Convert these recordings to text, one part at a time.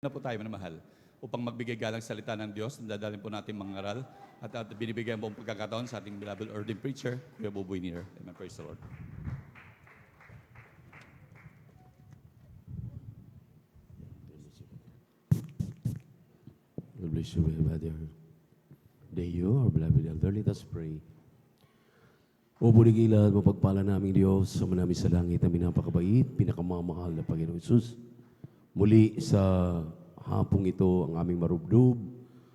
Na po tayo minamahal upang magbigay galang salita ng Diyos. Dadalhin po natin mga aral at binibigyan po ang pagkakataon sa ating beloved ordained preacher, Kuya Buboy Nir. Amen. Praise the Lord. God bless you, brother. Deyo, our beloved elder, let us pray. O buligilad, mapagpala naming Diyos, sama namin sa langit na minapakabait, pinakamamahal na Panginoon Isus. Muli sa hapong ito, ang aming marubdob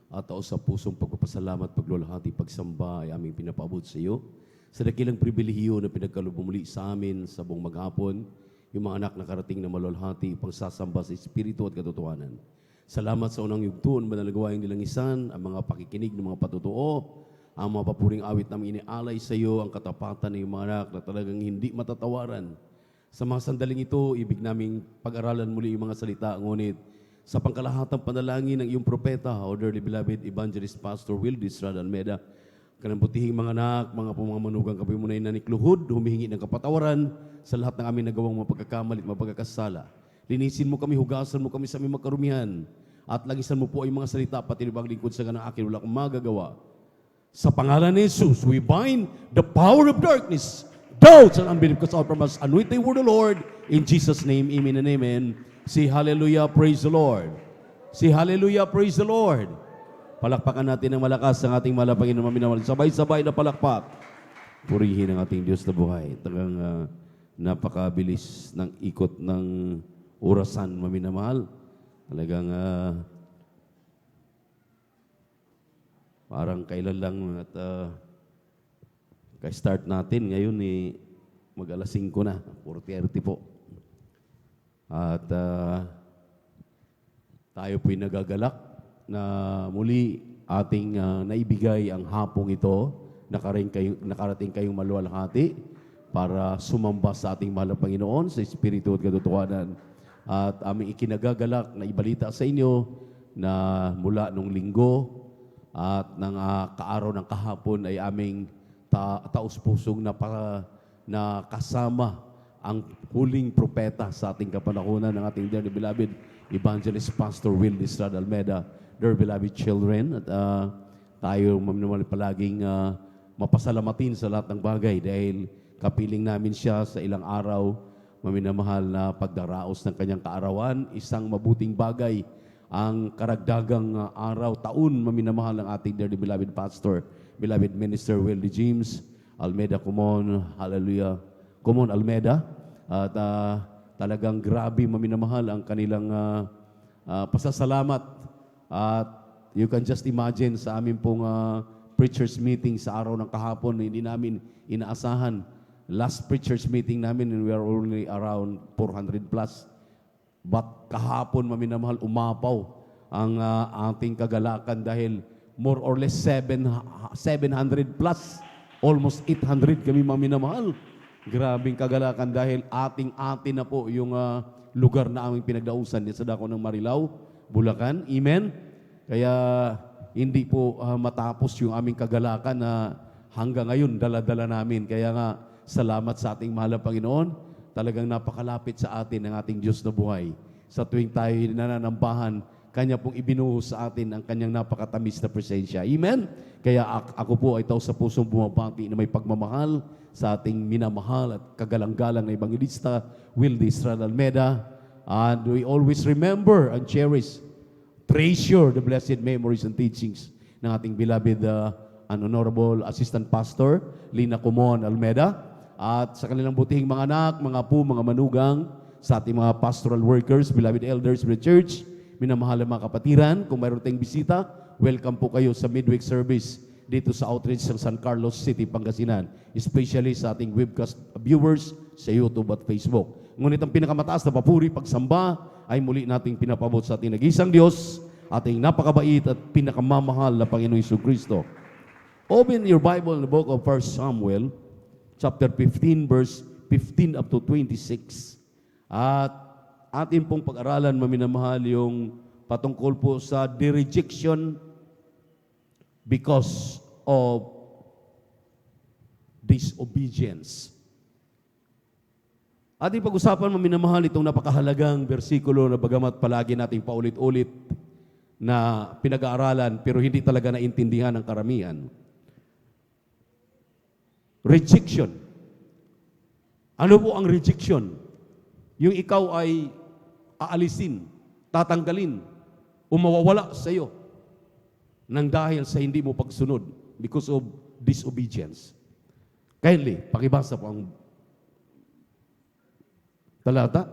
at taos sa pusong pagpapasalamat, paglulahati, pagsamba ay aming pinapaabot sa iyo. Sa dakilang pribilehiyo na pinagkaloob muli sa amin sa buong maghapon, yung mga anak na karating na malulhati upang sasamba sa Espiritu at katotohanan. Salamat sa unang yugtuon, manalagawain nilang isan, ang mga pakikinig ng mga patutuo, ang mga papuring awit namin inialay sa iyo, ang katapatan ng mga anak na talagang hindi matatawaran. Sa mga sandaling ito, ibig naming pag-aralan muli yung mga salita, ngunit sa pangkalahatang panalangin ng iyong propeta, our dearly beloved Evangelist Pastor Wildy Estrada Almeida, kanang butihing mga anak, mga pumamanugang kapimunay na nikluhod, humihingi ng kapatawaran sa lahat ng aming nagawang mapagkakamali at mapagkakasala. Linisin mo kami, hugasan mo kami sa aming makarumihan, at lagisan mo po ay mga salita, pati ibang lingkod sa ganang akin, wala akong magagawa. Sa pangalan ni Jesus, we bind the power of darkness, doubts and unbelief goes out from us, and with the word of the Lord, in Jesus' name, amen and amen. Say hallelujah, praise the Lord. Say hallelujah, praise the Lord. Palakpakan natin ng malakas ang ating malapangin na maminamahal. Sabay-sabay na palakpak. Purihin ang ating Diyos na buhay. Talagang napakabilis ng ikot ng orasan, maminamahal. Talagang parang kailan lang at ka-start natin ngayon mag-alas 5 na, 4:30 po. At tayo po'y nagagalak na muli ating naibigay ang hapong ito, nakarating kayong maluwalhati para sumamba sa ating mahal na Panginoon sa Espiritu at katotohanan. At aming ikinagagalak na ibalita sa inyo na mula nung linggo at ng kaaraw ng kahapon ay aming taos-pusong na kasama ang huling propeta sa ating kapanahunan ng ating dearly beloved Evangelist Pastor Wildy Estrada Almeida, dear beloved children. At tayo maminamahal palaging mapasalamatin sa lahat ng bagay dahil kapiling namin siya sa ilang araw, maminamahal na pagdaraos ng kanyang kaarawan, isang mabuting bagay ang karagdagang araw, taon, maminamahal ng ating dearly beloved pastor, beloved minister Wildy James Almeida Kumon, hallelujah, Kumon Almeida. At talagang grabe, maminamahal ang kanilang pasasalamat. At you can just imagine sa amin pong preachers meeting sa araw ng kahapon, hindi namin inaasahan. Last preachers meeting namin, we are only around 400 plus. But kahapon, maminamahal, umapaw ang ating kagalakan dahil more or less 700 plus. Almost 800 kami, maminamahal. Grabing kagalakan dahil ating-atin na po yung lugar na aming pinagdausan sa dako ng Marilao, Bulacan. Amen? Kaya hindi po matapos yung aming kagalakan na hanggang ngayon dala-dala namin. Kaya nga, salamat sa ating mahal na Panginoon. Talagang napakalapit sa atin ang ating Diyos na buhay. Sa tuwing tayo nananambahan, Kanya pong ibinuhos sa atin ang Kanyang napakatamis na presensya. Amen? Kaya ako po ay tao sa pusong bumabati na may pagmamahal sa ating minamahal at kagalang-galang na Evangelista Wildy Estrada Almeida. And we always remember and cherish, treasure the blessed memories and teachings ng ating beloved and honorable Assistant Pastor Lina Kumon Almeida. At sa kanilang butihing mga anak, mga apo, mga manugang, sa ating mga pastoral workers, beloved elders of the church, minamahal na mga kapatiran, kung mayroon tayong bisita, welcome po kayo sa midweek service dito sa outreach ng San Carlos City, Pangasinan, especially sa ating webcast viewers sa YouTube at Facebook. Ngunit ang pinakamataas na papuri, pagsamba, ay muli nating pinapabot sa ating nag-isang Diyos, ating napakabait at pinakamamahal na Panginoong Jesucristo. Open your Bible in the book of 1 Samuel, chapter 15, verse 15 up to 26. At atin pong pag-aralan, maminamahal, yung patungkol po sa the rejection because of disobedience. Ating pag-usapan, maminamahal, itong napakahalagang bersikulo na bagamat palagi nating paulit-ulit na pinag-aaralan pero hindi talaga naintindihan ng karamihan. Rejection. Ano po ang rejection? Yung ikaw ay aalisin, tatanggalin, o mawawala sa iyo nang dahil sa hindi mo pagsunod because of disobedience. Kindly, pakibasa po ang talata.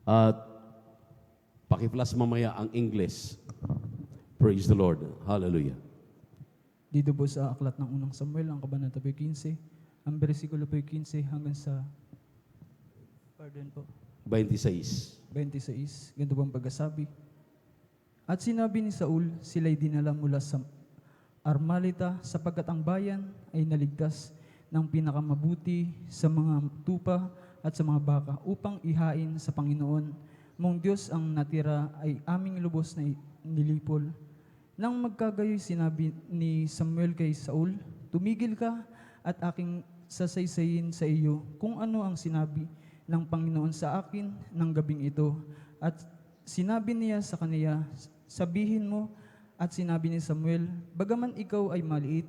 At pakiplas mamaya ang English. Praise the Lord. Hallelujah. Dito po sa aklat ng unang Samuel, ang kabanata po 15, ang bersikulo po 15 hanggang sa 26. 26. Ganito po ang pagkasabi. At sinabi ni Saul, sila'y dinala mula sa Armalita sapagkat ang bayan ay naligtas ng pinakamabuti sa mga tupa at sa mga baka upang ihain sa Panginoon. Mong Diyos ang natira ay aming lubos na nilipol. Nang magkagayoy sinabi ni Samuel kay Saul, tumigil ka at aking sasaysayin sa iyo kung ano ang sinabi ng Panginoon sa akin ng gabing ito. At sinabi niya sa kaniya, sabihin mo, at sinabi ni Samuel, bagaman ikaw ay maliit,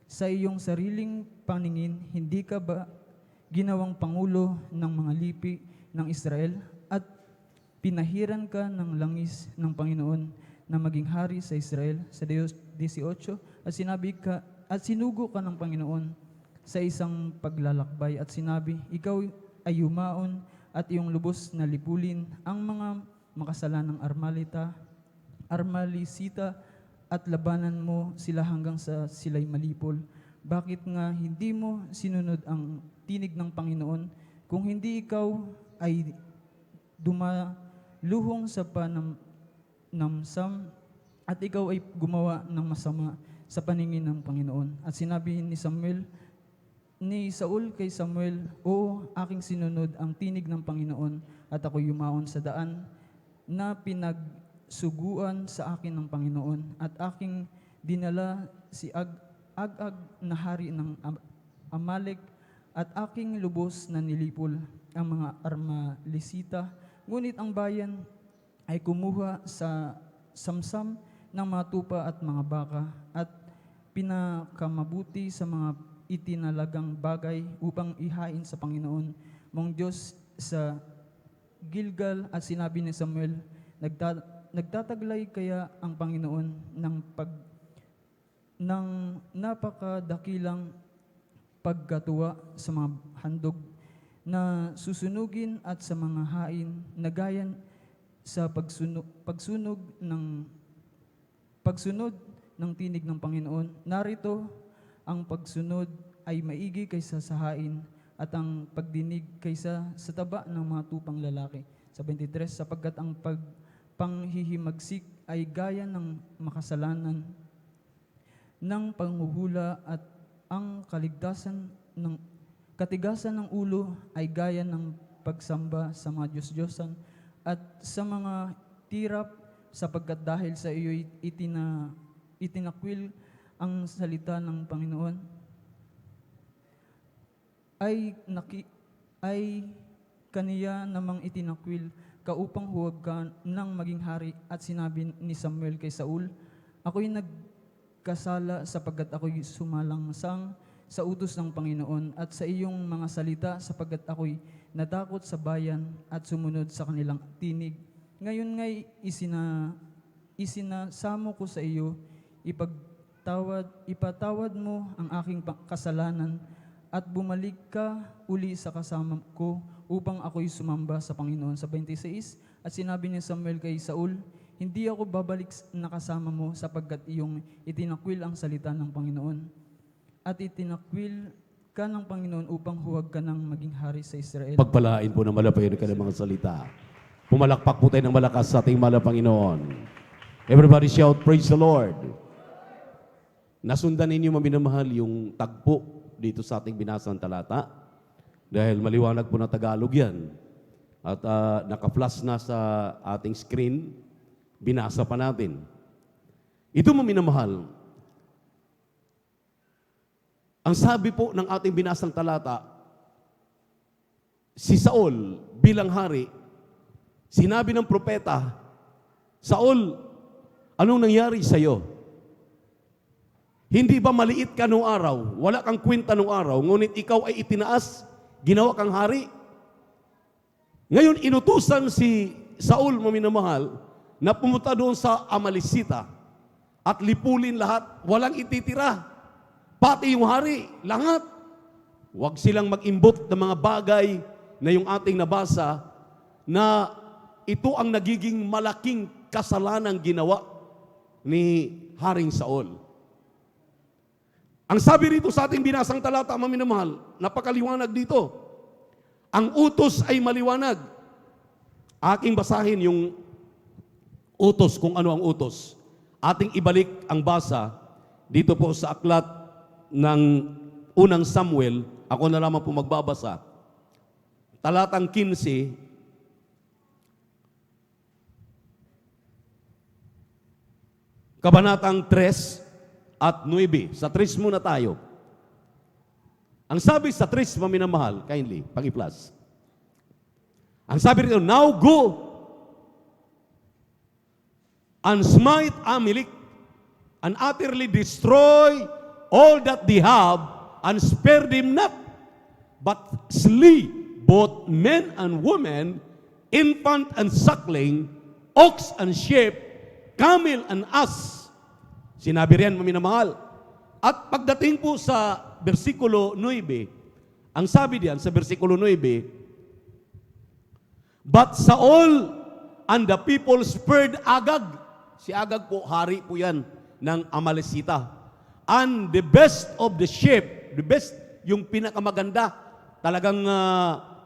sa iyong sariling paningin, hindi ka ba ginawang pangulo ng mga lipi ng Israel at pinahiran ka ng langis ng Panginoon na maging hari sa Israel sa 18 at sinabi ka at sinugo ka ng Panginoon sa isang paglalakbay at sinabi, ikaw ay yumaon at iyong lubos na lipulin ang mga makasalanang Armalisita at labanan mo sila hanggang sa sila'y malipol. Bakit nga hindi mo sinunod ang tinig ng Panginoon kung hindi ikaw ay dumaluhong sa panamsam at ikaw ay gumawa ng masama sa paningin ng Panginoon? At sinabi ni Saul kay Samuel, oo, aking sinunod ang tinig ng Panginoon at ako yumaon sa daan na pinagsuguan sa akin ng Panginoon at aking dinala si Agag na hari ng Amalek at aking lubos na nilipol ang mga Armalisita. Ngunit ang bayan ay kumuha sa samsam ng mga tupa at mga baka at pinakamabuti sa mga itinalagang bagay upang ihain sa Panginoon mong Diyos sa Gilgal. At sinabi ni Samuel, nagtataglay kaya ang Panginoon ng napakadakilang pagkatuwa sa mga handog na susunugin at sa mga hain na gayan sa pagsunod ng tinig ng Panginoon. Narito, ang pagsunod ay maigi kaysa sa hain at ang pagdinig kaysa sa taba ng mga tupang lalaki. Sa 23, sapagkat ang panghihimagsik ay gaya ng makasalanan ng panghuhula at ang katigasan ng ulo ay gaya ng pagsamba sa mga Diyos-Diyosan at sa mga tirap sapagkat dahil sa iyo'y itinakwil ang salita ng Panginoon ay kaniya namang itinakwil ka upang huwag ka nang maging hari. At sinabi ni Samuel kay Saul, ako'y nagkasala sapagkat ako'y sumalangsang sa utos ng Panginoon at sa iyong mga salita sapagkat ako'y natakot sa bayan at sumunod sa kanilang tinig. Ngayon nga'y isinasamo ko sa iyo, ipatawad mo ang aking kasalanan at bumalik ka uli sa kasama ko upang ako'y sumamba sa Panginoon. Sa 26, at sinabi ni Samuel kay Saul, hindi ako babalik na kasama mo sapagkat iyong itinakwil ang salita ng Panginoon at itinakwil ka ng Panginoon upang huwag ka nang maging hari sa Israel. Pagpalain po ng malapayan ka ng mga salita. Pumalakpak po tayo ng malakas sa ating mahal na Panginoon. Everybody shout, praise the Lord. Nasundan ninyo maminamahal yung tagpo dito sa ating binasang talata dahil maliwanag po na Tagalog yan. At naka-flash na sa ating screen, binasa pa natin. Ito maminamahal. Ang sabi po ng ating binasang talata, si Saul bilang hari, sinabi ng propeta, Saul, anong nangyari sa iyo? Hindi ba maliit ka nung araw? Wala kang kwenta nung araw, ngunit ikaw ay itinaas, ginawa kang hari. Ngayon, inutusan si Saul, maminamahal, na pumunta doon sa Amalisita at lipulin lahat, walang ititira. Pati yung hari, lahat. Huwag silang mag-imbot ng mga bagay na yung ating nabasa na ito ang nagiging malaking kasalanang ginawa ni Haring Saul. Ang sabi rito sa ating binasang talata, maminamahal, napakaliwanag dito. Ang utos ay maliwanag. Aking basahin yung utos, kung ano ang utos. Ating ibalik ang basa dito po sa aklat ng unang Samuel. Ako na lamang po magbabasa. Talatang 15, kabanatang 3 at 9. Sa 3 muna tayo. Ang sabi sa 3, maminamahal, kindly, pag-i-plus. Ang sabi rito, now go and smite Amalek and utterly destroy all that they have and spare them not, but slay both men and women, infant and suckling, ox and sheep, camel and ass. Sinabi riyan, maminamahal. At pagdating po sa versikulo 9, ang sabi diyan sa versikulo 9, but Saul and the people spared Agag. Si Agag po, hari po yan ng Amalesita. And the best of the sheep, the best, yung pinakamaganda, talagang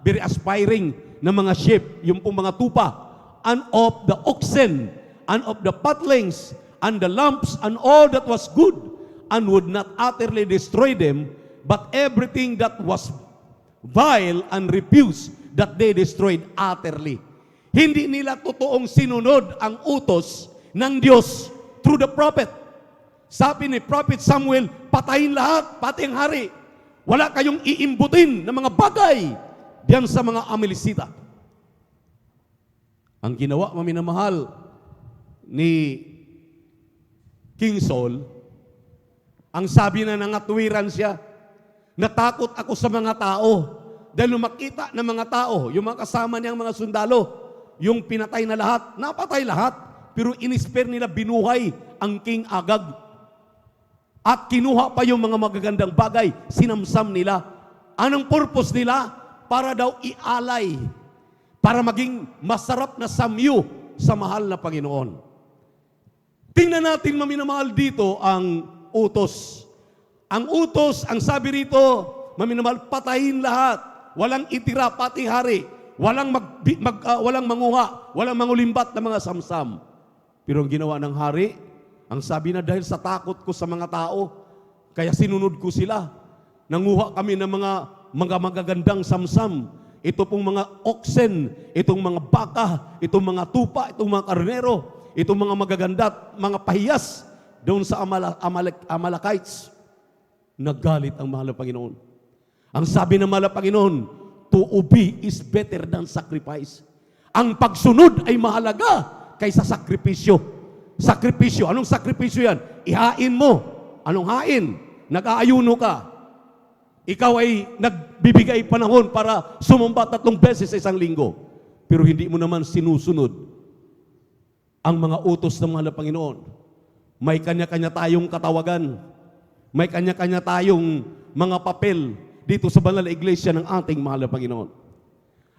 very aspiring na mga sheep, yung pong mga tupa, and of the oxen, and of the fatlings, and the lambs, and all that was good, and would not utterly destroy them, but everything that was vile and refuse, that they destroyed utterly. Hindi nila totoong sinunod ang utos ng Diyos through the prophet. Sabi ni Prophet Samuel, patayin lahat, pati ang hari. Wala kayong iimbutin ng mga bagay diyan sa mga Amalesita. Ang ginawa, maminamahal, ni King Saul, ang sabi na nangatwiran siya, natakot ako sa mga tao dahil makita ng mga tao, yung mga kasama niyang mga sundalo, yung pinatay na lahat, napatay lahat, pero inisper nila, binuhay ang King Agag. At kinuha pa yung mga magagandang bagay, sinamsam nila. Anong purpose nila? Para daw ialay, para maging masarap na samyu sa mahal na Panginoon. Tingnan natin, maminamahal, dito ang utos. Ang utos, ang sabi rito, maminamahal, patayin lahat. Walang itira, pati hari. Walang walang manguha, walang mangulimbat na mga samsam. Pero ang ginawa ng hari, ang sabi na, dahil sa takot ko sa mga tao, kaya sinunod ko sila. Nanguha kami ng mga magagandang samsam. Ito pong mga oxen, itong mga baka, itong mga tupa, itong mga karnero, itong mga magaganda at mga pahiyas doon sa Amalekites. Nagalit ang mahal na Panginoon. Ang sabi ng mahal na Panginoon, to obey is better than sacrifice. Ang pagsunod ay mahalaga kaysa sakripisyo. Sakripisyo, anong sakripisyo yan? Ihain mo. Anong hain? Nag-aayuno ka. Ikaw ay nagbibigay panahon para sumamba 3 beses sa isang linggo. Pero hindi mo naman sinusunod ang mga utos ng mahal na Panginoon. May kanya-kanya tayong katawagan. May kanya-kanya tayong mga papel dito sa banal na iglesia ng ating mahal na Panginoon.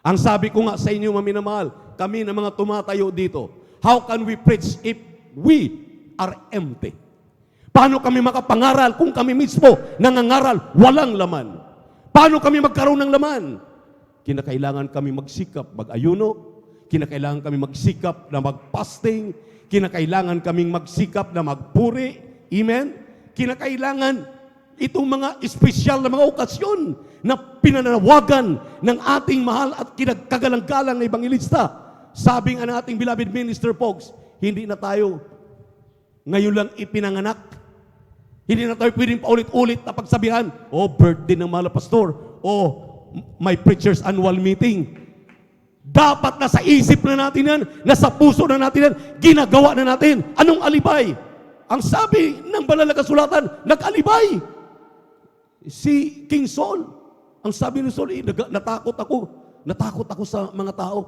Ang sabi ko nga sa inyo, maminamahal, kami na mga tumatayo dito, how can we preach if we are empty? Paano kami makapangaral kung kami mismo nangangaral walang laman? Paano kami magkaroon ng laman? Kinakailangan kami magsikap, mag-ayuno. Kinakailangan kami magsikap na mag-fasting. Kinakailangan kaming magsikap na magpuri. Amen? Kinakailangan itong mga espesyal na mga okasyon na pinanawagan ng ating mahal at kinagkagalang-galang na ebangelista. Sabi nga ng ating beloved minister folks, hindi na tayo ngayon lang ipinanganak. Hindi na tayo pwedeng paulit-ulit na pagsabihan, birthday ng mahal na pastor, my preacher's annual meeting. Dapat nasa isip na natin yan, nasa puso na natin yan, ginagawa na natin. Anong alibay? Ang sabi ng banal na kasulatan, nag-alibay. Si King Saul, ang sabi ni Saul, natakot ako. Natakot ako sa mga tao.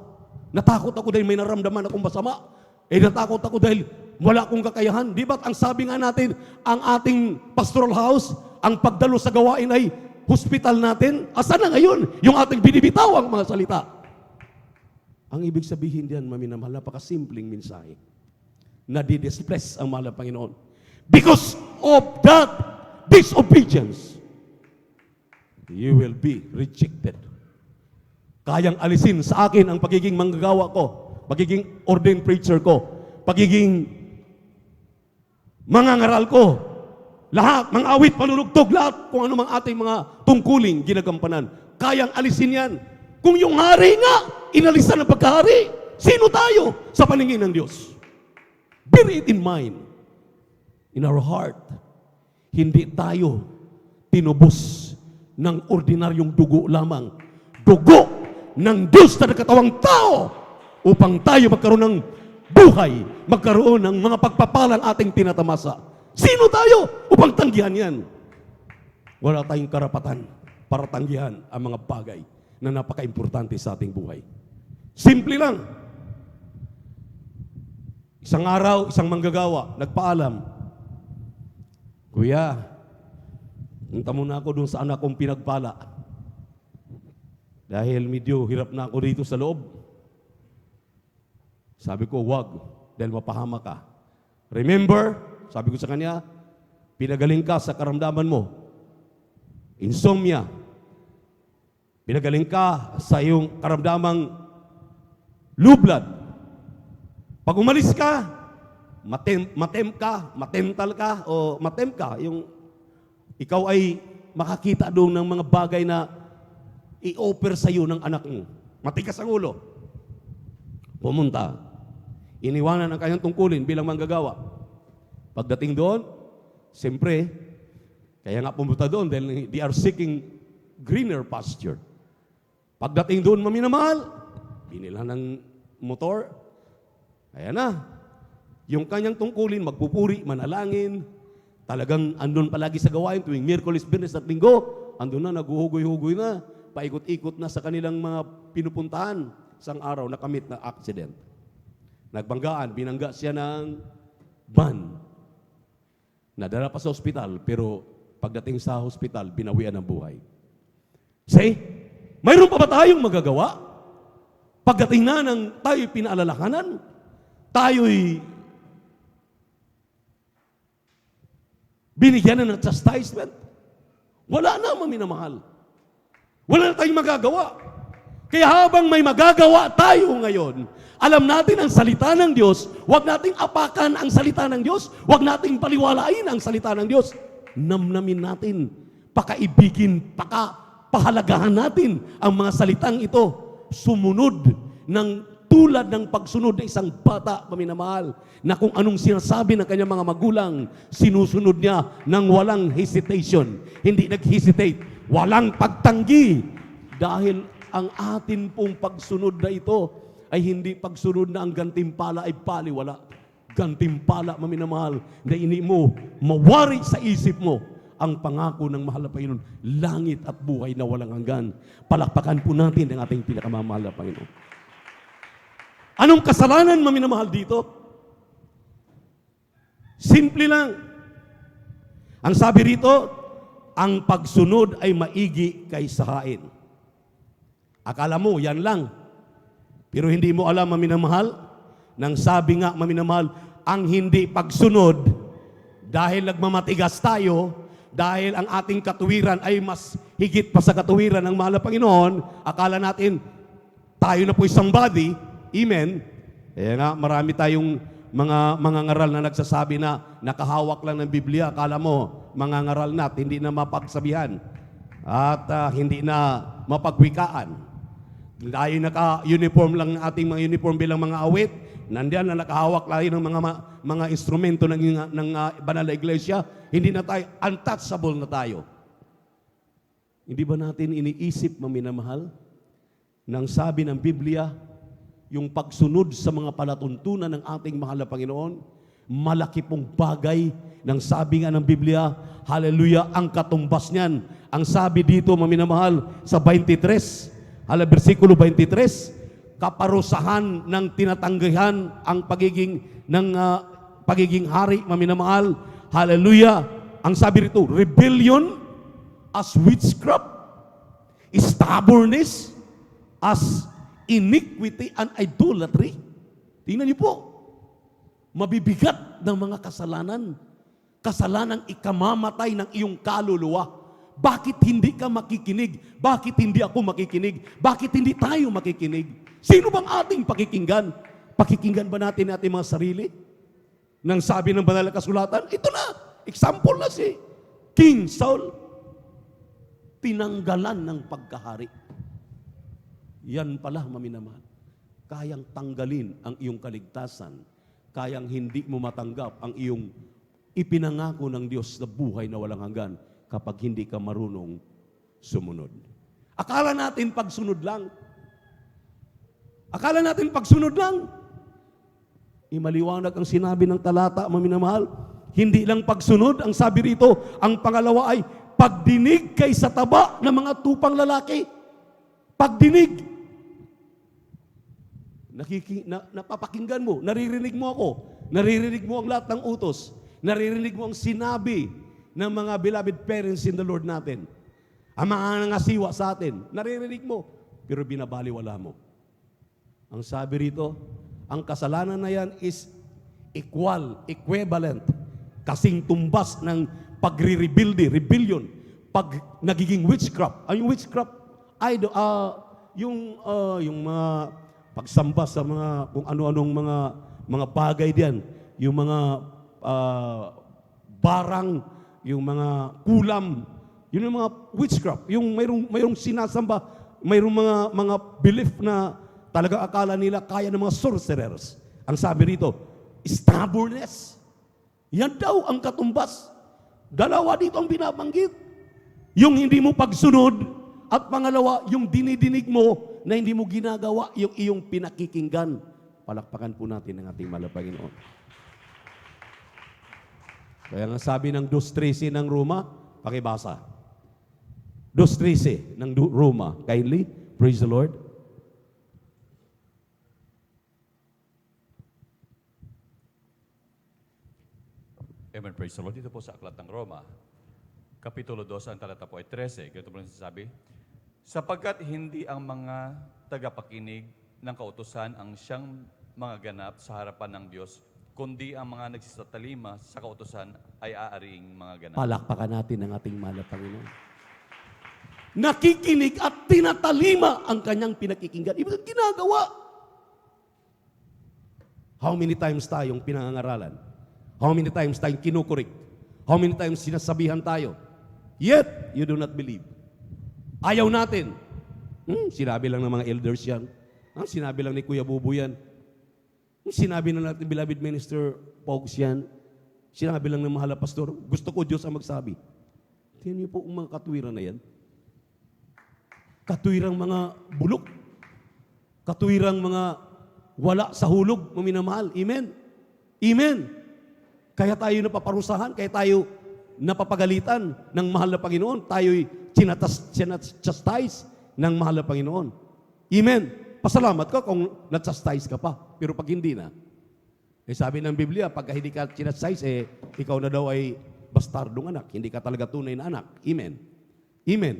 Natakot ako dahil may naramdaman akong masama. Natakot ako dahil wala akong kakayahan. Di ba't ang sabi nga natin, ang ating pastoral house, ang pagdalo sa gawain ay hospital natin? Asa na ngayon yung ating binibitawang mga salita? Ang ibig sabihin diyan, maminamahal, napakasimpleng mensahe. Nadidistress ang mahal na Panginoon. Because of that disobedience, you will be rejected. Kayang alisin sa akin ang pagiging manggagawa ko, pagiging ordained preacher ko, pagiging mangangaral ko, lahat, mga awit, panunugtog, lahat, kung ano mang ating mga tungkuling ginagampanan. Kayang alisin yan. Kung yung hari nga, inalisan ng pagkahari, sino tayo sa paningin ng Diyos? Bear it in mind, in our heart, hindi tayo tinubos ng ordinaryong dugo lamang. Dugo ng Diyos na nagkatawang tao upang tayo magkaroon ng buhay, magkaroon ng mga pagpapalang ating tinatamasa. Sino tayo upang tanggihan yan? Wala tayong karapatan para tanggihan ang mga bagay na napaka-importante sa ating buhay. Simple lang. Isang araw, isang manggagawa, nagpaalam, Kuya, punta muna ako dun sa anak kong pinagpala. Dahil medyo hirap na ako dito sa loob. Sabi ko, wag, dahil mapahama ka. Remember, sabi ko sa kanya, pinagaling ka sa karamdaman mo. Insomnia. Pinagaling ka sa iyong karamdamang low blood. Pag umalis ka, matental ka, yung ikaw ay makakita doon ng mga bagay na i-offer sa iyo ng anak mo. Matigas ang ulo. Pumunta. Iniwanan ang kanyang tungkulin bilang manggagawa. Pagdating doon, siyempre, kaya nga pumunta doon dahil they are seeking greener pasture. Pagdating doon, maminamahal, binila ng motor, kaya na, yung kanyang tungkulin, magpupuri, manalangin, talagang andun palagi sa gawain tuwing Miyerkules, Biyernes at Linggo, andun na, naghuhugoy-hugoy na, paikot-ikot na sa kanilang mga pinupuntahan. Isang araw, nakamit na accident. Nagbanggaan, binangga siya ng van. Nadala pa sa ospital, pero pagdating sa hospital, binawian ng buhay. Say, mayroon pa ba tayong magagawa? Pagdating na ng tayo'y pinaalalakanan, tayo'y binigyan na ng chastisement. Wala na, maminamahal. Wala na tayong magagawa. Kaya habang may magagawa tayo ngayon, alam natin ang salita ng Diyos, huwag nating apakan ang salita ng Diyos, huwag nating paliwalain ang salita ng Diyos. Namnamin natin, pakaibigin, pahalagahan natin ang mga salitang ito. Sumunod ng tulad ng pagsunod ng isang bata, paminamahal, na kung anong sinasabi ng kanyang mga magulang, sinusunod niya ng walang hesitation. Hindi nag-hesitate, walang pagtanggi. Dahil ang atin pong pagsunod na ito ay hindi pagsunod na ang gantimpala ay baliwala. Gantimpala, maminamahal, na ini mo mawari sa isip mo ang pangako ng mahal na Panginoon, langit at buhay na walang hanggan. Palakpakan po natin ang ating pinakamamahal na Panginoon. Anong kasalanan, maminamahal, dito? Simple lang. Ang sabi rito, ang pagsunod ay maigi kaysa hain. Akala mo, yan lang. Pero hindi mo alam, maminamahal, nang sabi nga, maminamahal, ang hindi pagsunod, dahil nagmamatigas tayo, dahil ang ating katuwiran ay mas higit pa sa katuwiran ng mahal na Panginoon, akala natin, tayo na po isang body, amen. Kaya nga, marami tayong mga ngaral na nagsasabi na nakahawak lang ng Biblia, akala mo, mga ngaral na, hindi na mapagsabihan, at hindi na mapagwikaan. Dahil naka-uniform lang ating mga uniform bilang mga awit, nandiyan na nakahawak tayo ng mga instrumento ng banal na iglesia, hindi na tayo, untouchable na tayo. Hindi ba natin iniisip, maminamahal, nang sabi ng Biblia, yung pagsunod sa mga palatuntunan ng ating mahal na Panginoon, malaki pong bagay ng sabi nga ng Biblia, hallelujah, ang katumbas niyan. Ang sabi dito, maminamahal, sa 23, versikulo 23, kaparusahan ng tinatanggihan ang pagiging hari, maminamahal, hallelujah. Ang sabi rito, rebellion as witchcraft, stubbornness as iniquity and idolatry. Tingnan niyo po, mabibigat ng mga kasalanan. Kasalanang ikamamatay ng iyong kaluluwa. Bakit hindi ka makikinig? Bakit hindi ako makikinig? Bakit hindi tayo makikinig? Sino bang ating pakikinggan? Pakikinggan ba natin ating mga sarili? Nang sabi ng banal na kasulatan, ito na, example na si King Saul. Tinanggalan ng pagkahari. Yan pala, maminamahal. Kayang tanggalin ang iyong kaligtasan. Kayang hindi mo matanggap ang iyong ipinangako ng Diyos na buhay na walang hanggan kapag hindi ka marunong sumunod. Akala natin pagsunod lang. Akala natin pagsunod lang. Imaliwanag ang sinabi ng talata, maminamahal. Hindi lang pagsunod, ang sabi rito, ang pangalawa ay pagdinig kay sa taba ng mga tupang lalaki. Pagdinig. Napapakinggan mo, naririnig mo ako, naririnig mo ang lahat ng utos, naririnig mo ang sinabi ng mga beloved parents in the Lord natin, ang mga nangasiwa sa atin, naririnig mo, pero binabaliwala mo. Ang sabi rito, ang kasalanan na yan is equivalent, kasing tumbas ng rebellion, pag nagiging witchcraft. Yung witchcraft, yung mga pagsamba sa mga kung ano-anong mga bagay diyan, yung mga barang, yung mga kulam, yun yung mga witchcraft, yung mayroong sinasamba, mayroong mga belief na talaga akala nila kaya ng mga sorcerers. Ang sabi rito, stubbornness. Yan daw ang katumbas. Dalawa dito ang binabanggit. Yung hindi mo pagsunod, at pangalawa, yung dinidinig mo na hindi mo ginagawa yung iyong pinakikinggan. Palakpakan po natin ang ating mahal na Panginoon. Kaya nga sabi ng 2:13 ng Roma, pakibasa. 2:13 ng Roma. Kindly, praise the Lord. Amen, praise the Lord. Dito po sa Aklat ng Roma, Kapitulo 2, ang talata po ay 13. Ganito po nasasabi, sapagkat hindi ang mga tagapakinig ng kautusan ang siyang mga ganap sa harapan ng Diyos, kundi ang mga nagsisatalima sa kautusan ay aariing mga ganap. Palakpakan natin ang ating mahal na Panginoon. Nakikinig at tinatalima ang kanyang pinakikinggan. Ibig ginagawa. How many times tayong pinangangaralan? How many times tayong kinukurik? How many times sinasabihan tayo? Yet, you do not believe. Ayaw natin. Sinabi lang ng mga elders yan. Sinabi lang ni Kuya Bubu yan. Sinabi na natin, beloved minister, Pogs yan. Sinabi lang ng mahal na pastor, gusto ko Diyos ang magsabi. Tingnan niyo po ang mga katuwiran na yan. Katuwirang mga bulok. Katuwirang mga wala sa hulog, maminamahal. Amen? Amen? Kaya tayo napaparusahan, kaya tayo napapagalitan ng mahal na Panginoon. Tayo'y chastise ng mahal na Panginoon. Amen? Pasalamat ka kung na-chastise ka pa. Pero pag hindi na, sabi ng Biblia, pag hindi ka chastise, ikaw na daw ay bastardong anak. Hindi ka talaga tunay na anak. Amen? Amen?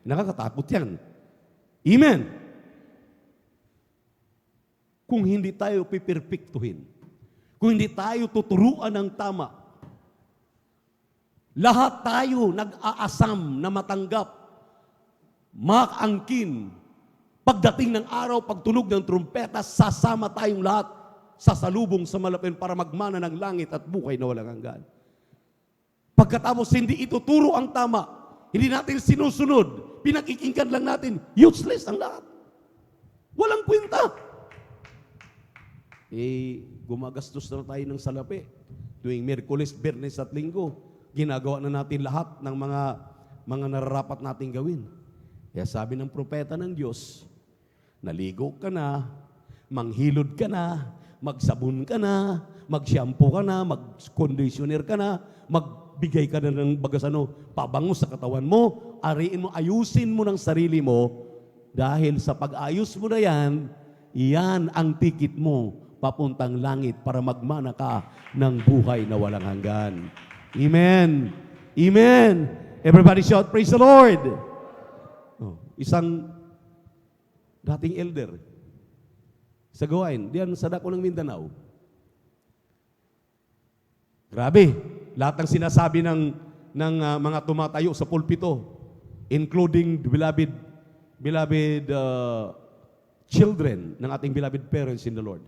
Nakakatakot yan. Amen? Kung hindi tayo pipirpiktuhin, kung hindi tayo tuturuan ng tama, lahat tayo nag-aasam na matanggap, makaangkin, pagdating ng araw, pagtunog ng trumpeta, sasama tayong lahat sa salubong sa malapin para magmana ng langit at buhay na walang hanggan. Pagkatapos hindi ituturo ang tama, hindi natin sinusunod, pinakikinggan lang natin, useless ang lahat. Walang kwenta. Gumagastos na tayo ng salapi. Tuwing Miyerkules, Biyernes at Linggo, ginagawa na natin lahat ng mga mga nararapat nating gawin. Kaya sabi ng propeta ng Diyos, naligo ka na, manghilod ka na, magsabon ka na, mag-shampoo ka na, mag-conditioner ka na, magbigay ka na ng bagasano, pabango sa katawan mo, ariin mo, ayusin mo ng sarili mo, dahil sa pag-ayos mo na yan, yan ang tikit mo papuntang langit para magmana ka ng buhay na walang hanggan. Amen. Amen. Everybody shout, praise the Lord. Oh, isang dating elder sa gawain, diyan sa dako ng Mindanao. Grabe, lahat ng sinasabi ng mga tumatayo sa pulpito, including the beloved children ng ating beloved parents in the Lord.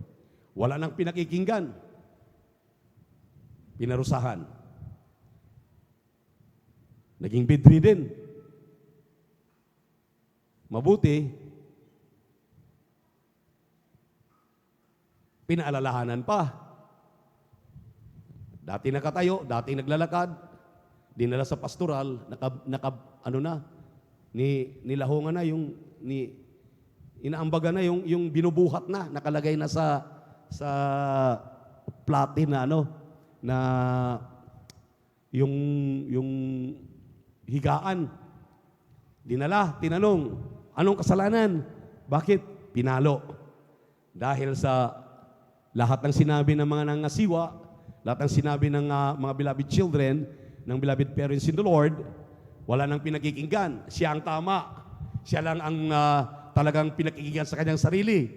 Wala nang pinakikinggan. Pinarusahan. Naging bedridden. Mabuti, pinaalalahanan pa. Dati nakatayo, dati naglalakad, dinala sa pastoral, nilahongan na inaambaga na yung binubuhat na, nakalagay na sa platin na na yung higaan. Dinala, tinanong, anong kasalanan? Bakit? Pinalo. Dahil sa lahat ng sinabi ng mga nangasiwa, lahat ng sinabi ng mga beloved children, ng beloved parents in the Lord, wala nang pinakikinggan. Siya ang tama. Siya lang ang talagang pinakikinggan sa kanyang sarili.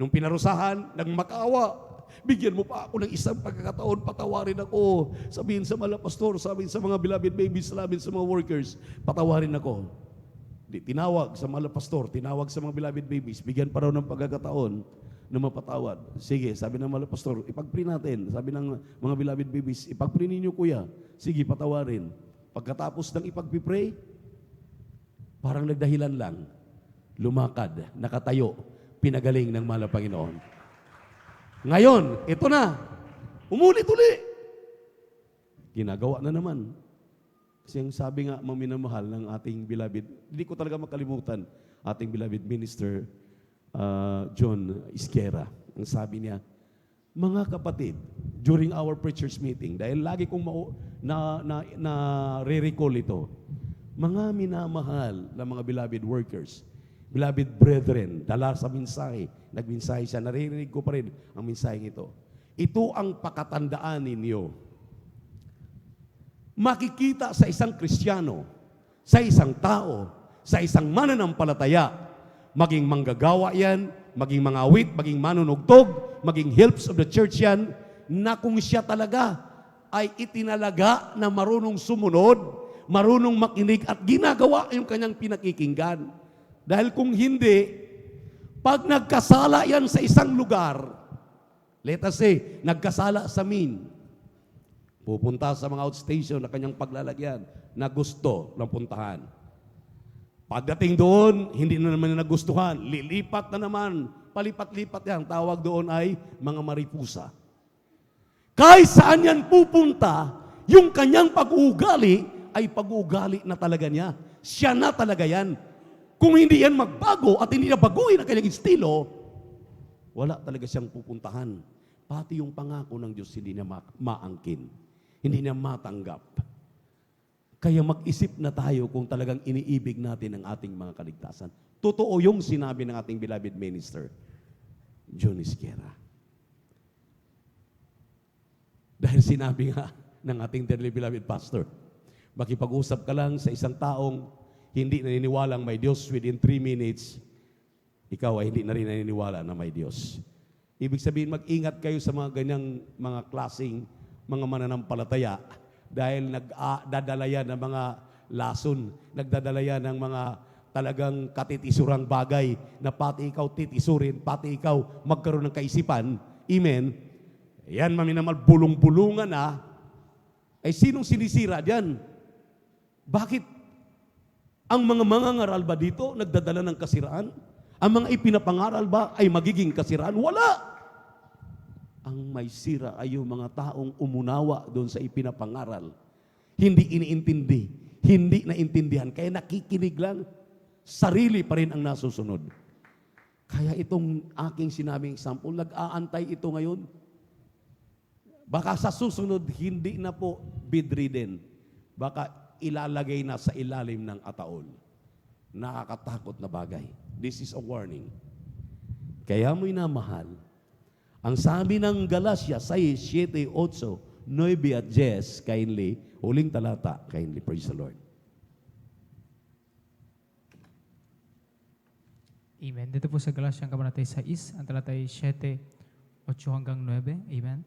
Nung pinarusahan, nang makaawa, bigyan mo pa ako ng isang pagkakataon, patawarin ako. Sabihin sa mga pastor, sabihin sa mga beloved babies, sabihin sa mga workers, patawarin ako. Tinawag sa mga pastor, tinawag sa mga beloved babies, bigyan pa raw ng pagkakataon na mapatawad. Sige, sabi ng mga pastor, ipag-pray natin. Sabi ng mga beloved babies, ipag-pray ninyo kuya. Sige, patawarin. Pagkatapos ng ipag-pray, parang nagdahilan lang. Lumakad, nakatayo, pinagaling ng mahal na Panginoon. Ngayon, ito na. Umulit-uli. Ginagawa na naman. Kasi ang sabi nga, maminamahal ng ating beloved, hindi ko talaga makalimutan, ating beloved minister, John Isquera. Ang sabi niya, mga kapatid, during our preachers meeting, dahil lagi kong re-recall ito, mga minamahal na mga beloved workers, beloved brethren, dala sa mensahe, nagmensahe siya, naririnig ko pa rin ang mensaheng ito. Ito ang pakatandaan ninyo. Makikita sa isang Kristiyano, sa isang tao, sa isang mananampalataya, maging manggagawa yan, maging mga awit, maging manunugtog, maging helps of the church yan, na kung siya talaga ay itinalaga na marunong sumunod, marunong makinig at ginagawa yung kanyang pinakikinggan. Dahil kung hindi, pag nagkasala yan sa isang lugar, let us say, nagkasala sa Min, pupunta sa mga outstation na kanyang paglalagyan na gusto ng puntahan. Pagdating doon, hindi na naman nagustuhan, lilipat na naman, palipat-lipat yan, tawag doon ay mga maripusa. Kahit saan yan pupunta, yung kanyang pag-uugali ay pag-uugali na talaga niya. Siya na talaga yan. Kung hindi yan magbago at hindi na baguhin ang kanyang estilo, wala talaga siyang pupuntahan. Pati yung pangako ng Diyos hindi na maangkin. Hindi na matanggap. Kaya mag-isip na tayo kung talagang iniibig natin ang ating mga kaligtasan. Totoo yung sinabi ng ating beloved minister, John Isquera. Dahil sinabi nga ng ating dearly beloved pastor, makipag-usap ka lang sa isang taong hindi naniniwalang may Diyos within 3 minutes, ikaw ay hindi na rin naniniwala na may Diyos. Ibig sabihin, mag-ingat kayo sa mga ganyang mga klaseng mga mananampalataya dahil nagdadala yan ng mga lason, nagdadala yan ng mga talagang katitisurang bagay na pati ikaw titisurin, pati ikaw magkaroon ng kaisipan. Amen. Yan, maminamal, bulong-bulungan na. Ay sinong sinisira diyan? Bakit? Ang mga mangangaral ba dito nagdadala ng kasiraan? Ang mga ipinapangaral ba ay magiging kasiraan? Wala! Ang may sira ay yung mga taong umunawa doon sa ipinapangaral. Hindi iniintindi, hindi naintindihan, kaya nakikinig lang. Sarili pa rin ang nasusunod. Kaya itong aking sinabing example, nag-aantay ito ngayon. Baka sa susunod, hindi na po bedridden. Baka ilalagay na sa ilalim ng ataol. Nakakatakot na bagay. This is a warning. Kaya mo'y namahal. Ang sabi ng Galatia 6, 7, 8, 9 at 10, kindly, huling talata, kindly, praise the Lord. Amen. Dito po sa Galatians kabanata 6, ang talata ay 7, 8 hanggang 9. Amen.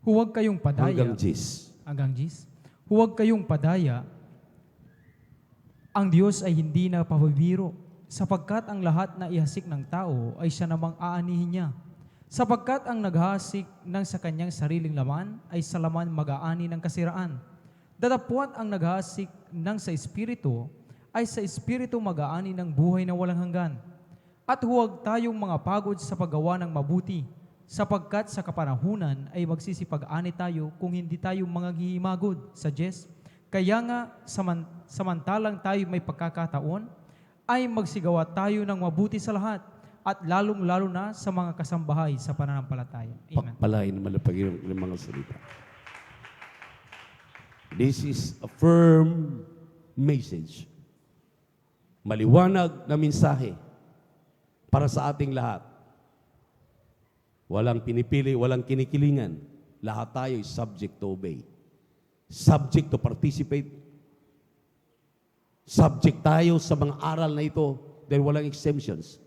Huwag kayong padaya. Hanggang 10. Hanggang 10. Huwag kayong padaya. Ang Diyos ay hindi na pabibiro, sapagkat ang lahat na ihasik ng tao ay siya namang aanihin niya. Sapagkat ang naghahasik ng sa kanyang sariling laman ay sa laman mag-aani ng kasiraan. Datapwat ang naghahasik ng sa Espiritu ay sa Espiritu mag-aani ng buhay na walang hanggan. At huwag tayong mga pagod sa paggawa ng mabuti, sapagkat sa kapanahunan ay magsisipag-ani tayo kung hindi tayo mga hihimagod sa Diyos. Kaya nga, samantalang tayo may pagkakataon, ay magsigawa tayo ng mabuti sa lahat, at lalong-lalo na sa mga kasambahay sa pananampalataya. Amen. Pakpalain na malapag yung mga salita. This is a firm message. Maliwanag na mensahe para sa ating lahat. Walang pinipili, walang kinikilingan. Lahat tayo is subject to obey. Subject to participate. Subject tayo sa mga aral na ito dahil walang exemptions.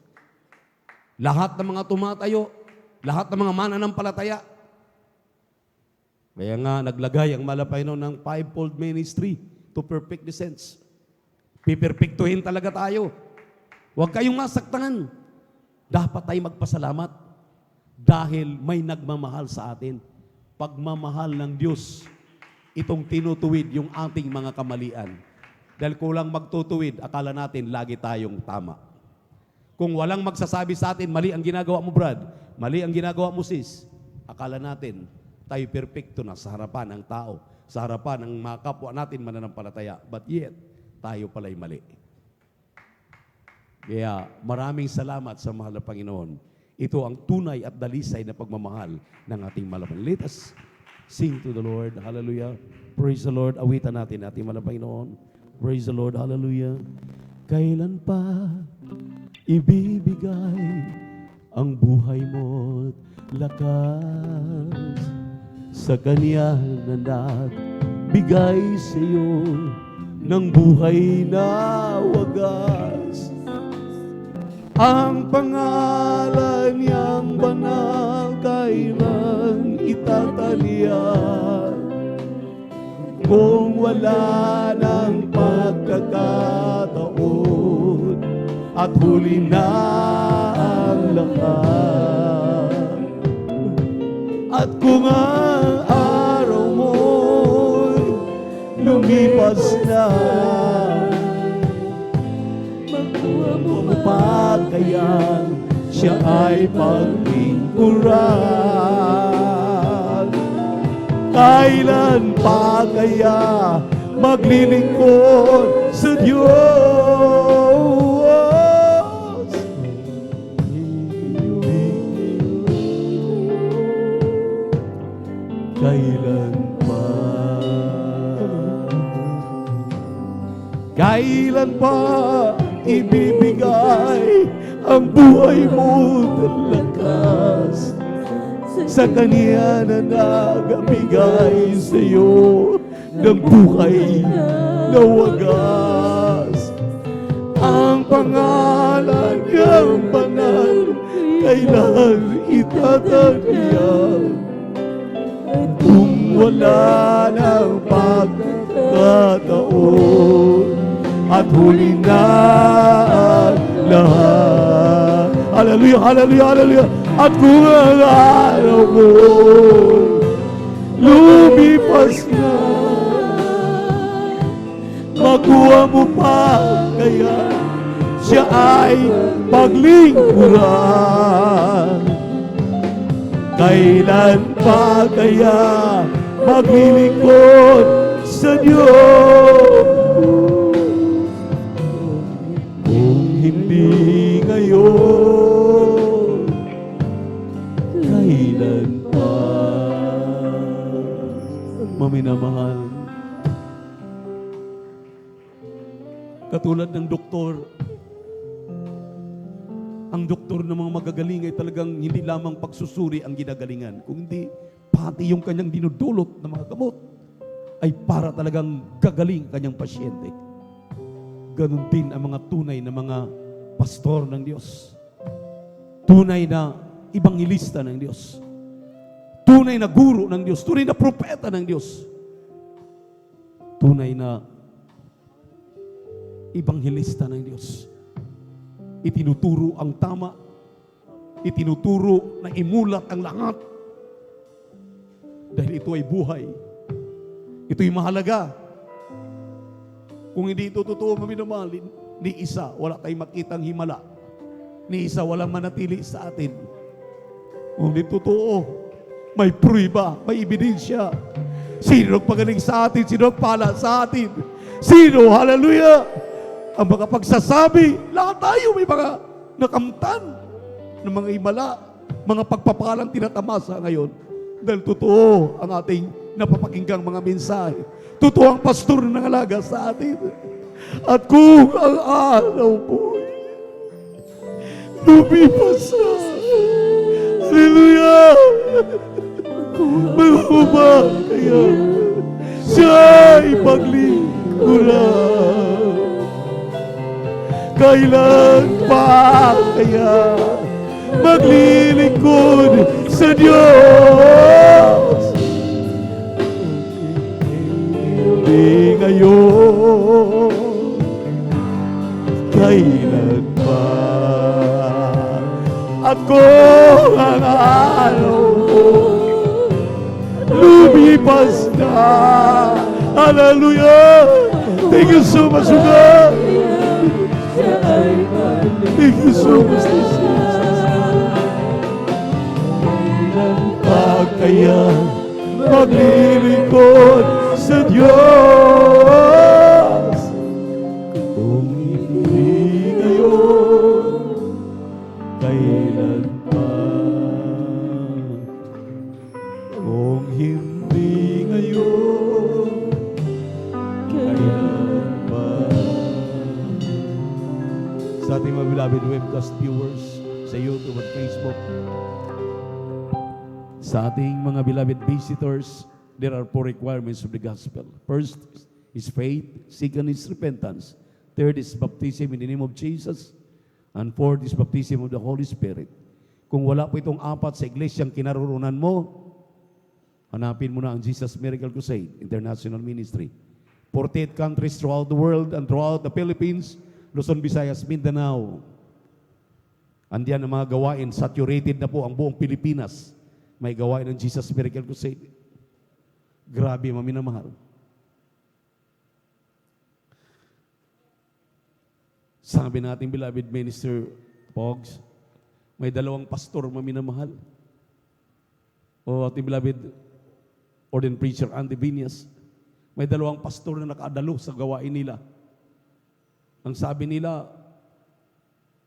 Lahat ng mga tumatayo, lahat ng mga mananampalataya. Kaya nga naglagay ang Malapayno ng fivefold ministry to perfect the saints. Piperpektuhin talaga tayo. Huwag kayong masaktan. Dapat tayo magpasalamat dahil may nagmamahal sa atin. Pagmamahal ng Diyos, itong tinutuwid yung ating mga kamalian. Dahil kulang magtutuwid, akala natin lagi tayong tama. Kung walang magsasabi sa atin, mali ang ginagawa mo, Brad, mali ang ginagawa mo, sis, akala natin tayo perfecto na sa harapan ng tao, sa harapan ng mga kapwa natin mananampalataya. But yet, tayo pala'y mali. Kaya maraming salamat sa mahal na Panginoon. Ito ang tunay at dalisay na pagmamahal ng ating mahal na Panginoon. Let us sing to the Lord. Hallelujah. Praise the Lord. Awitan natin ating mahal na Panginoon. Praise the Lord. Hallelujah. Kailan pa ibibigay ang buhay mo't lakas sa Kanya na nagbigay sa iyo ng buhay na wagas. Ang pangalan niyang banal kailan itatalian kung wala ng pagkakataon at huli na ang lahat. At kung ang araw mo'y lumipas na, mo pa kaya siya ay paglingkuran? Kailan pa kaya maglilingkod sa Diyos? Kailan pa? Kailan pa ibibigay ang buhay mo ng lakas sa Kanya na nagabigay sa iyo ng buhay na wagas? Ang pangalan niyang banal kailan itatagyan kung wala ng pagkakataon at huli na ang lahat. Hallelujah, hallelujah, hallelujah. At kung ang araw mo lumipas na, makuha mo pa kaya siya ay paglingkuran? Kailan pa kaya maglilingkod sa Diyos? ngayon, kailan pa. Maminamahal, katulad ng doktor, ang doktor ng mga magagaling ay talagang hindi lamang pagsusuri ang ginagalingan, kundi pati yung kanyang dinudulot ng mga gamot ay para talagang gagaling kanyang pasyente. Ganon din ang mga tunay na mga pastor ng Diyos. Tunay na ibanghilista ng Diyos. Tunay na guro ng Diyos. Tunay na propeta ng Diyos. Tunay na ibanghilista ng Diyos. Itinuturo ang tama. Itinuturo na imulat ang lahat. Dahil ito ay buhay. Ito'y mahalaga. Kung hindi ito totoo, maminamahal, ni isa, wala tayong makitang himala. Ni isa, walang manatili sa atin. Kung hindi totoo, may pruiba, may ebidensya. Sino nagpagaling sa atin? Sino nagpala sa atin? Sino? Hallelujah! Ang mga pagsasabi, lahat tayo may mga nakamtan ng mga himala, mga pagpapalang tinatamasa ngayon. Dahil totoo ang ating napapakinggang mga mensahe. Totoo ang pastor na nangalaga sa atin. At kung ang araw po lumipas na, hallelujah, mga kaya siya'y paglingkuran. Kailan pa kaya maglilingkod sa Diyos? Hindi ngayon, kailan pa? At kung ang araw mo lumipas na, hallelujah, thank you so much, God. Thank you so much, Jesus. Kaya maglilingkod sa Diyos. Kung hindi ngayon, kailan pa? Kung hindi ngayon, kailan pa? Sa ating mga beloved webcast viewers sa YouTube at Facebook, sa ating mga beloved visitors, there are 4 requirements of the gospel. First is faith. Second is repentance. Third is baptism in the name of Jesus. And fourth is baptism of the Holy Spirit. Kung wala po itong 4 sa iglesyang kinaroroonan mo, hanapin mo na ang Jesus Miracle Crusade International Ministry. 48 countries throughout the world and throughout the Philippines, Luzon, Visayas, Mindanao. Andiyan ang mga gawain. Saturated na po ang buong Pilipinas. May gawain ng Jesus Miracle Crusade. Grabe, maminamahal. Sabi natin, beloved Minister Pogs, may 2 pastor, maminamahal. O ating beloved ordained preacher, Andy Viñas, may 2 pastor na nakaadalo sa gawain nila. Ang sabi nila,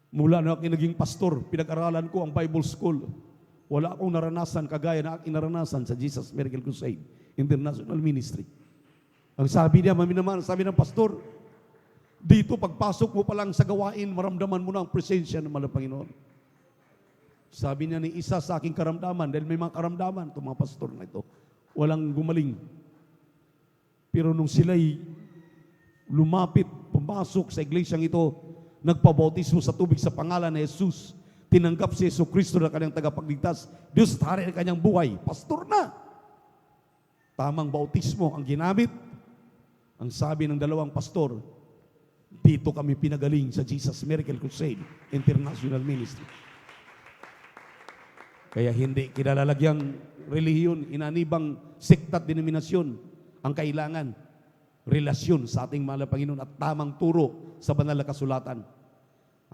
mula na ako naging pastor, pinag-aralan ko ang Bible School. Wala akong naranasan kagaya na aking naranasan sa Jesus Miracle Crusade International Ministry. Ang sabi niya, maminamahal, sabi ng pastor, dito pagpasok mo pa lang sa gawain, maramdaman mo na ang presensya ng mahal na Panginoon. Sabi niya ni isa sa aking karamdaman, dahil may mga karamdaman itong mga pastor na ito, walang gumaling. Pero nung sila'y lumapit, pumasok sa iglesyang ito, nagpabautismo sa tubig sa pangalan ni Jesus, tinanggap si Yesu Kristo na kanyang tagapagligtas, Diyos at hari ng kanyang buhay, pastor na. Tamang bautismo ang ginamit. Ang sabi ng 2 pastor, dito kami pinagaling sa Jesus Miracle Crusade International Ministry. Kaya hindi kinalalagyang relihiyon, inanibang sekta at denominasyon ang kailangan. Relasyon sa ating mahal na Panginoon at tamang turo sa banal na kasulatan.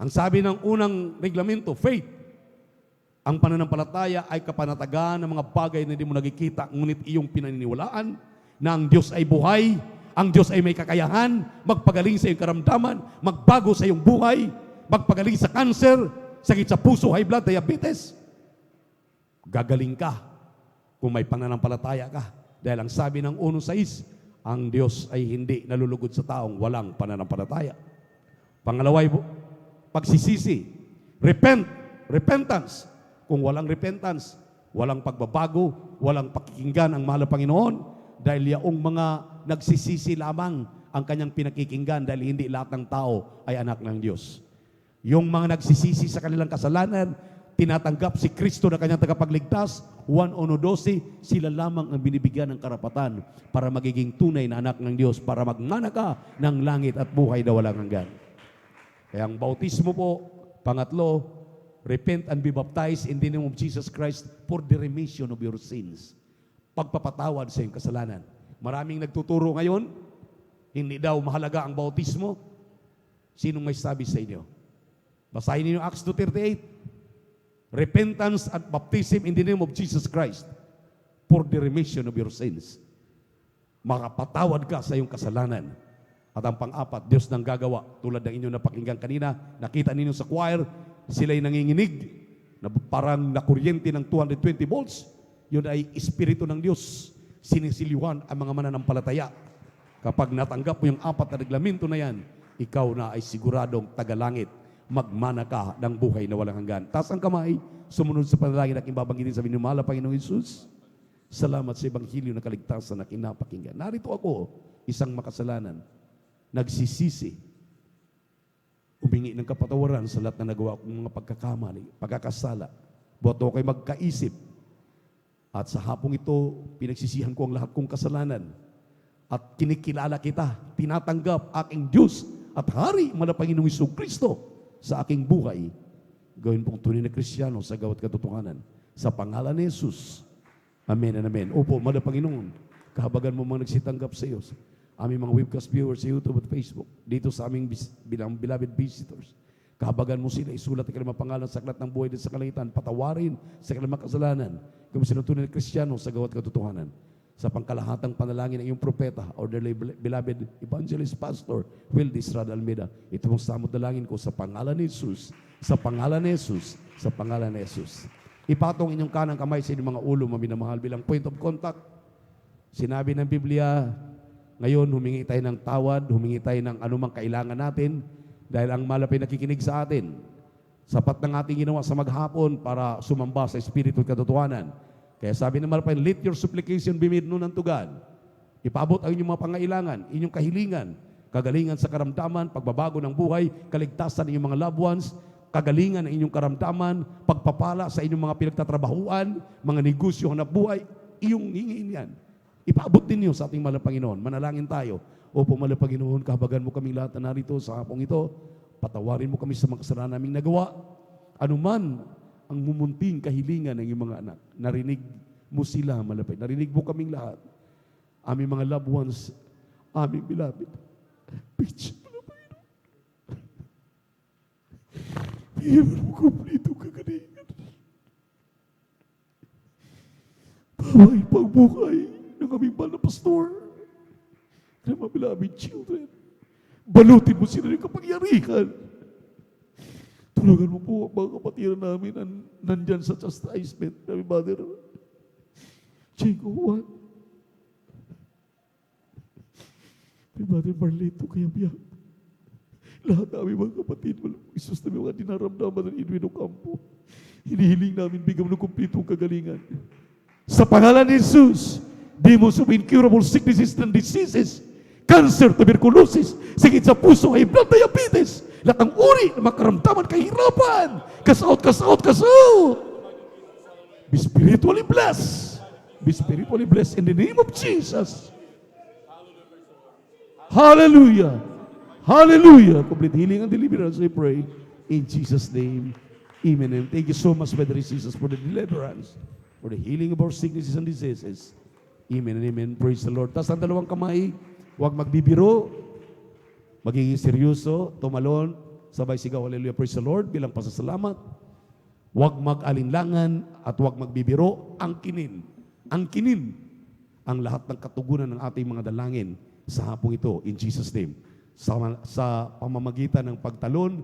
Ang sabi ng unang reglamento, faith. Ang pananampalataya ay kapanatagan ng mga bagay na hindi mo nakikita, ngunit iyong pinaniniwalaan na ang Diyos ay buhay, ang Diyos ay may kakayahan, magpagaling sa iyong karamdaman, magbago sa iyong buhay, magpagaling sa cancer, sakit sa puso, high blood, diabetes. Gagaling ka kung may pananampalataya ka. Dahil ang sabi ng 1:6, ang Diyos ay hindi nalulugod sa taong walang pananampalataya. Pangalawa, pagsisisi. Repentance. Kung walang repentance, walang pagbabago, walang pakikinggan ang mahal na Panginoon, dahil yaong mga nagsisisi lamang ang kanyang pinakikinggan, dahil hindi lahat ng tao ay anak ng Diyos. Yung mga nagsisisi sa kanilang kasalanan, tinatanggap si Kristo na kanyang tagapagligtas, 1:12, sila lamang ang binibigyan ng karapatan para magiging tunay na anak ng Diyos, para magmana ka ng langit at buhay na walang hanggan. Kaya ang bautismo po, pangatlo, repent and be baptized in the name of Jesus Christ for the remission of your sins. Pagpapatawad sa iyong kasalanan. Maraming nagtuturo ngayon, hindi daw mahalaga ang bautismo. Sinong may sabi sa inyo? Basahin niyo Acts 2:38. Repentance and baptism in the name of Jesus Christ for the remission of your sins. Makapatawad ka sa iyong kasalanan. At ang pang-apat, Diyos nang gagawa. Tulad ng inyong napakinggan kanina, nakita ninyo sa choir, sila'y nanginginig, na parang nakuryente ng 220 volts. Yun ay Espiritu ng Diyos. Sinisiliwan ang mga mananampalataya. Kapag natanggap mo yung 4 na reglamento na yan, ikaw na ay siguradong tagalangit. Magmana ka ng buhay na walang hanggan. Taas ang kamay, sumunod sa panalangin na aking babanggitin sa minumala, Panginoong Hesus. Salamat sa Ebanghelyo na kaligtasan na kinapakinggan. Narito ako, isang makasalanan, nagsisisi, humingi ng kapatawaran sa lahat na nagawa kong mga pagkakamali, pagkakasala. Buat ako kayo magkaisip. At sa hapong ito, pinagsisihan ko ang lahat kong kasalanan. At kinikilala kita, tinatanggap aking Diyos at Hari, Panginoong Jesucristo sa aking buhay. Gawin pong tunay na Kristiyano sa gawat katotohanan. Sa pangalan ni Jesus. Amen and amen. Opo, Panginoon, kahabagan mo mga nagsitanggap sa iyo. Aming mga webcast viewers sa YouTube at Facebook, dito sa aming beloved visitors. Kahabagan mo sila, isulat ang kanilang pangalan sa aklat ng buhay din sa kalangitan, patawarin sa kanilang kasalanan, kung sino tunay na Kristiyano sa gawat katotohanan. Sa pangkalahatang panalangin ng iyong propeta or their beloved evangelist pastor, Will Estrada Almeida, ito mong samot dalangin ko sa pangalan ni Jesus, sa pangalan ni Jesus, sa pangalan ni Jesus. Ipatong inyong kanang kamay sa inyong mga ulo, maminamahal, bilang point of contact. Sinabi ng Biblia, ngayon humingi tayo ng tawad, humingi tayo ng anumang kailangan natin, dahil ang malapit nakikinig sa atin, sapat ng ating ginawa sa maghapon para sumamba sa Espiritu at katotohanan. Kaya sabi ng malapit, let your supplication be made known unto God. Ipaabot ang inyong mga pangailangan, inyong kahilingan, kagalingan sa karamdaman, pagbabago ng buhay, kaligtasan ng inyong mga loved ones, kagalingan ng inyong karamdaman, pagpapala sa inyong mga pinagtatrabahuan, mga negosyo, hanap buhay, iyong hingin yan. Ipaabot din niyo sa ating mahal na Panginoon. Manalangin tayo. Opo, mahal na Panginoon, kahabagan mo kaming lahat na narito sa hapong ito. Patawarin mo kami sa mga kasalanan naming nagawa. Anuman ang mumunting kahilingan ng iyong mga anak. Narinig mo sila, malapit. Narinig mo kaming lahat. Aming mga loved ones, aming beloved. Bitch, malapit. Bigyan mo kumplito kagalingan. Baway pagbuhay ng aming mahal na pastor. Ng mga beloved children. Balutin mo sila ng kapangyarihan. Tulungan mo po ang mga kapatiran namin na nandyan sa chastisement. Kami, Mother Chico Juan. Kami, Mother Marleto, kaya biyak. Lahat namin mga kapatid, Isus namin mga dinaramdaman ng Edwin Ocampo. Hinihiling namin bigyan mo ng kumplitong kagalingan. Sa pangalan ni Jesus, demons of incurable sicknesses and diseases, cancer, tuberculosis, sakit sa puso, high blood, diabetes, lahat ng uri ng makaramdaman, kahirapan, kasaot. Be spiritually blessed. Be spiritually blessed in the name of Jesus. Hallelujah. Hallelujah. Complete healing and deliverance, I pray. In Jesus' name, amen. And thank you so much, Brother Jesus, for the deliverance, for the healing of our sicknesses and diseases. Amen and amen. Praise the Lord. Tapos ang dalawang kamay, huwag magbibiro, magiging seryoso, tumalon, sabay sigaw, hallelujah, praise the Lord, bilang pasasalamat. Huwag mag-alinlangan at huwag magbibiro, angkinin ang lahat ng katugunan ng ating mga dalangin sa hapong ito, in Jesus' name. Sa pamamagitan ng pagtalon,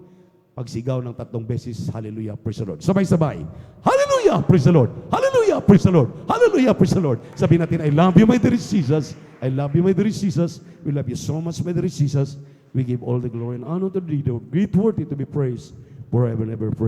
pagsigaw ng 3 beses, hallelujah, praise the Lord. Sabay-sabay, hallelujah, praise the Lord, hallelujah, praise the Lord, hallelujah, praise the Lord. Sabihin natin, I love you, my dear Jesus. I love you, my dear Jesus. We love you so much, my dear Jesus. We give all the glory and honor to thee, the great worthy to be praised forever and ever. Praise.